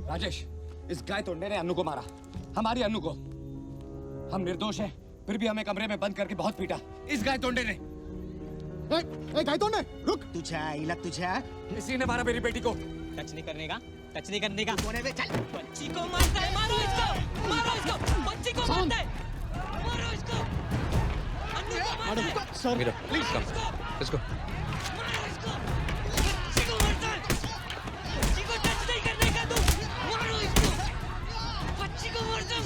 राजेश, इस गाय तोड़ने ने अन्नू को मारा, हमारी अन्नू को। हम निर्दोष हैं, फिर भी हमें कमरे में बंद करके बहुत पीटा इस गाय तोड़ने ने। गाय तोड़ने, रुक। तुझा इसी ने मारा मेरी बेटी को। टच नहीं करने का, टच नहीं करने का। कोने में चल। बच्ची को मारता है, मारो इसको, मारो इसको, बच्ची को मारता है, मारो इसको। अन्नू को मारता है। Sir, Meera, please come, let's go. मारो इसको, बच्ची को मारता है, बच्ची को टच नहीं करने का तू, मारो इसको, बच्ची को मारता है।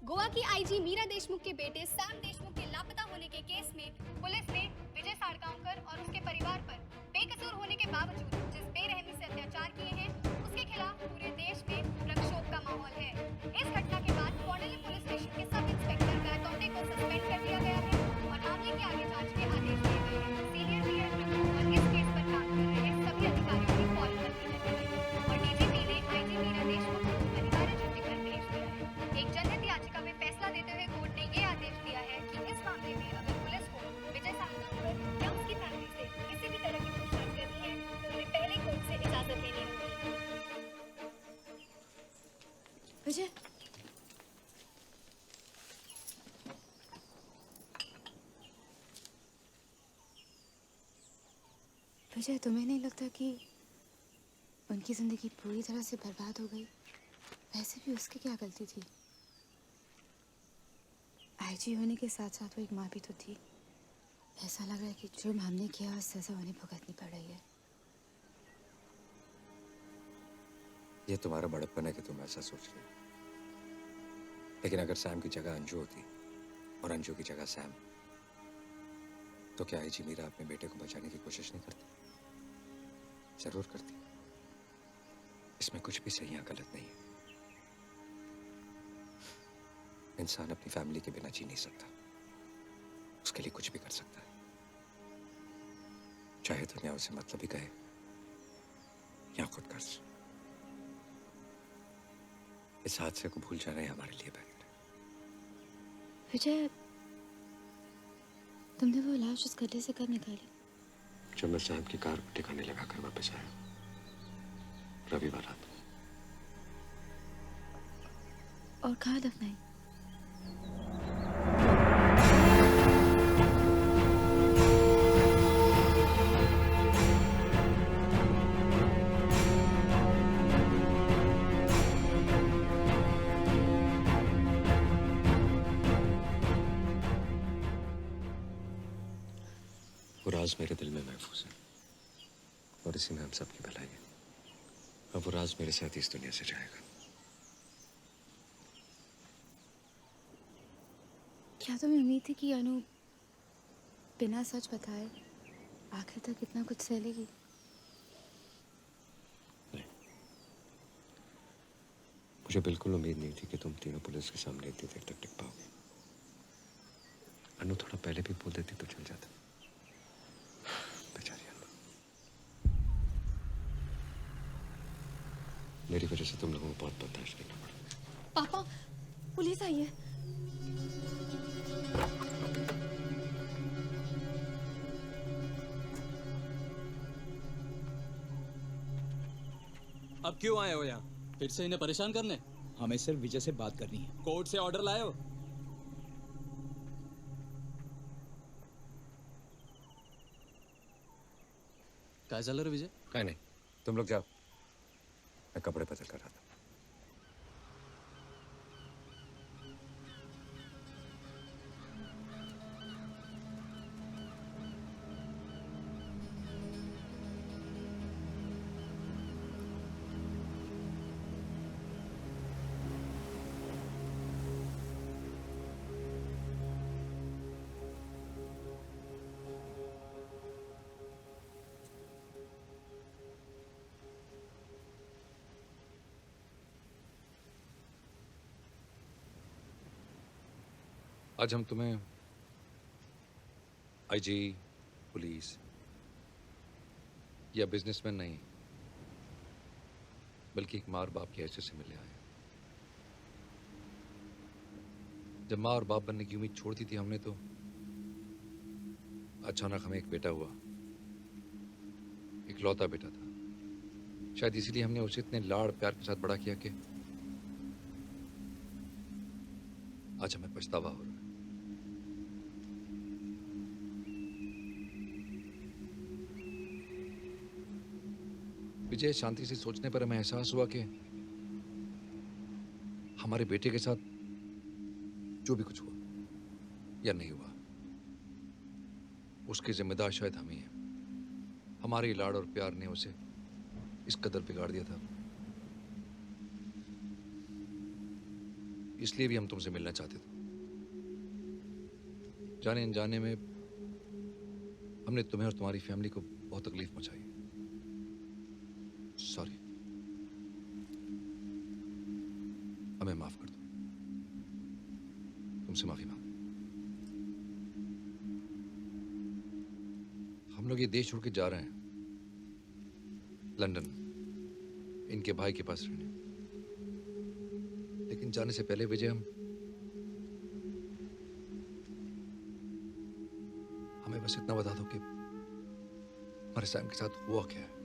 गोवा की आईजी मीरा देशमुख के बेटे सैम देशमुख के लापता होने के केस में पुलिस ने विजय साड़गांवकर और उसके परिवार पर बेकसूर होने के बावजूद जिस बेरहमी से अत्याचार किए हैं उसके खिलाफ पूरे देश में प्रक्षोभ का माहौल है। इस घटना के बाद कोंडली पुलिस स्टेशन के सब इंस्पेक्टर गायतोंडे को सस्पेंड कर दिया गया है और मामले की आगे जांच के आदेश दिए गए हैं। सीनियर डीएसपी और इस केस पर काम कर रहे सभी अधिकारियों की कॉल कर दी है और डीजीपी ने आईजी मीरा देशमुख को अनिवार्य छुट्टी पर भेज दिया है। एक जनहित याचिका में फैसला देते हुए कोर्ट ने ये आदेश दिया है कि इस मामले में अगर पुलिस को विजय साड़गांवकर या उसकी फैमिली से किसी भी तरह की पूछताछ करनी है तो उन्हें पहले कोर्ट से इजाजत लेनी होगी। विजय, विजय, तुम्हें नहीं लगता कि उनकी जिंदगी पूरी तरह से बर्बाद हो गई? वैसे भी उसकी क्या गलती थी? आईजी होने के साथ साथ वो एक माँ भी तो थी। ऐसा लग रहा है कि जुर्म हमने किया और सजा उन्हें भुगतनी पड़ रही है। ये तुम्हारा बड़प्पन है कि तुम ऐसा सोच रही हो, लेकिन अगर सैम की जगह अंजू होती और अंजू की जगह सैम, तो क्या आईजी मीरा अपने बेटे को बचाने की कोशिश नहीं करती? जरूर करती। इसमें कुछ भी सही या गलत नहीं है। इंसान अपनी फैमिली के बिना जी नहीं सकता, उसके लिए कुछ भी कर सकता है, चाहे दुनिया उसे मतलब ही कहे या खुद कर्ज। इस हादसे को भूल जाना ही हमारे लिए बेहतर है। विजय, तुमने वो लाश उस गड्ढे से कब निकाली? जब मैं सैम की कार को ठिकाने लगाकर वापस आया रविवार रात। और कहाँ दफनाई? वो राज मेरे दिल में महफूज है और इसी में हम सबकी भलाई है। अब वो राज मेरे साथ इस दुनिया से जाएगा। क्या तुम्हें उम्मीद थी कि अनु बिना सच बताए आखिर तक इतना कुछ सह लेगी? नहीं, मुझे बिल्कुल उम्मीद नहीं थी कि तुम तीनों पुलिस के सामने इतनी देर तक टिक पाओगे। अनु थोड़ा पहले भी बोल देती तो चल जाता। बेचारी अनु, मेरी वजह से तुम लोगों को बहुत बर्दाश्त करना पड़ा। पापा, पुलिस आई है। अब क्यों आए हो यहाँ? फिर से इन्हें परेशान करने? हमें सिर्फ विजय से बात करनी है। कोर्ट से ऑर्डर लाए हो? क्या चल रहा है विजय? क्या नहीं, तुम लोग जाओ, मैं कपड़े बदल कर रहा था। आज हम तुम्हें आईजी, पुलिस या बिजनेसमैन नहीं, बल्कि एक माँ और बाप की हैसियत से मिलने आए। जब माँ और बाप बनने की उम्मीद छोड़ दी थी हमने, तो अचानक हमें एक बेटा हुआ, एक लौता बेटा था। शायद इसीलिए हमने उसे इतने लाड़ प्यार के साथ बड़ा किया कि आज हमें पछतावा हो रहा है। विजय, शांति से सोचने पर हमें एहसास हुआ कि हमारे बेटे के साथ जो भी कुछ हुआ या नहीं हुआ, उसकी जिम्मेदार शायद हम ही हैं। हमारे लाड़ और प्यार ने उसे इस कदर बिगाड़ दिया था। इसलिए भी हम तुमसे मिलना चाहते थे। जाने अनजाने में हमने तुम्हें और तुम्हारी फैमिली को बहुत तकलीफ पहुंचाई। सॉरी, हमें माफ कर दो। तुमसे माफी मांग। हम लोग ये देश छोड़ के जा रहे हैं लंदन, इनके भाई के पास रहने। लेकिन जाने से पहले विजय, हमें बस इतना बता दो कि हमारे सैम के साथ हुआ क्या है।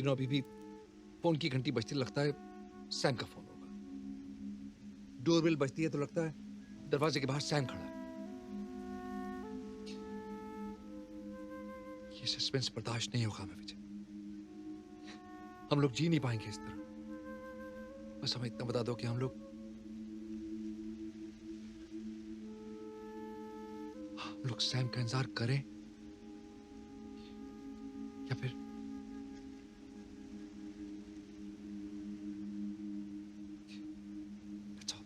अभी भी फोन की घंटी बजती, लगता है सैम का फोन होगा। डोरबेल बजती है तो लगता है दरवाजे के बाहर सैम खड़ा है। ये सस्पेंस बर्दाश्त नहीं होगा हमें विजय। हम लोग जी नहीं पाएंगे इस तरह। बस हमें इतना बता दो कि हम लोग सैम का इंतजार करें या फिर That's all.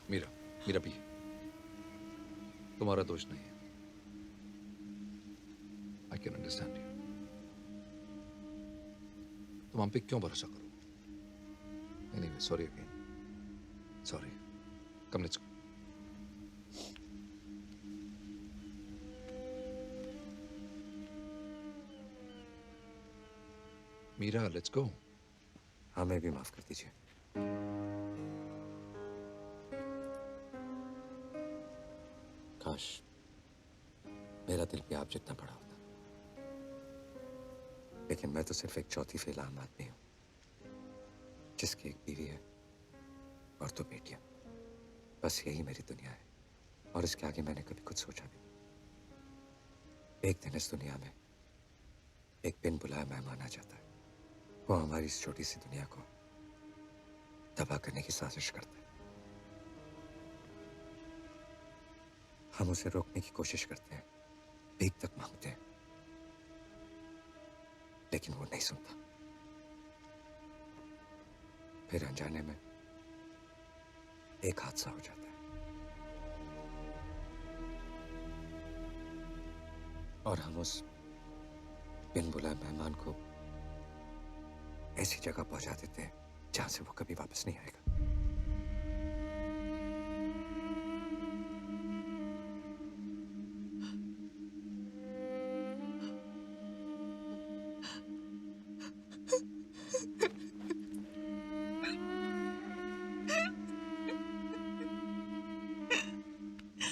मीरा भी, तुम्हारा दोष नहीं है। I can understand you. तुम हम पे क्यों भरोसा करो? Anyway, sorry again. Sorry. Come, let's go. Meera, let's go. हमें भी माफ कर दीजिए। काश मेरा दिल भी आप जितना बड़ा होता, लेकिन मैं तो सिर्फ एक चौथी फेल आम आदमी हूं, जिसकी एक बीवी है और दो बेटियां। बस यही मेरी दुनिया है, और इसके आगे मैंने कभी कुछ सोचा नहीं। एक दिन इस दुनिया में एक बिन बुलाया मेहमान आ जाता है। वो हमारी इस छोटी सी दुनिया को तबाह करने की साजिश करता है। हम उसे रोकने की कोशिश करते हैं, भीख तक मांगते हैं, लेकिन वो नहीं सुनता। फिर अनजाने में एक हादसा हो जाता है, और हम उस बिन बुलाए मेहमान को ऐसी जगह पहुंचा देते हैं जहां से वो कभी वापस नहीं आएगा।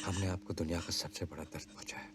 हमने आपको दुनिया का सबसे बड़ा दर्द पहुंचाया,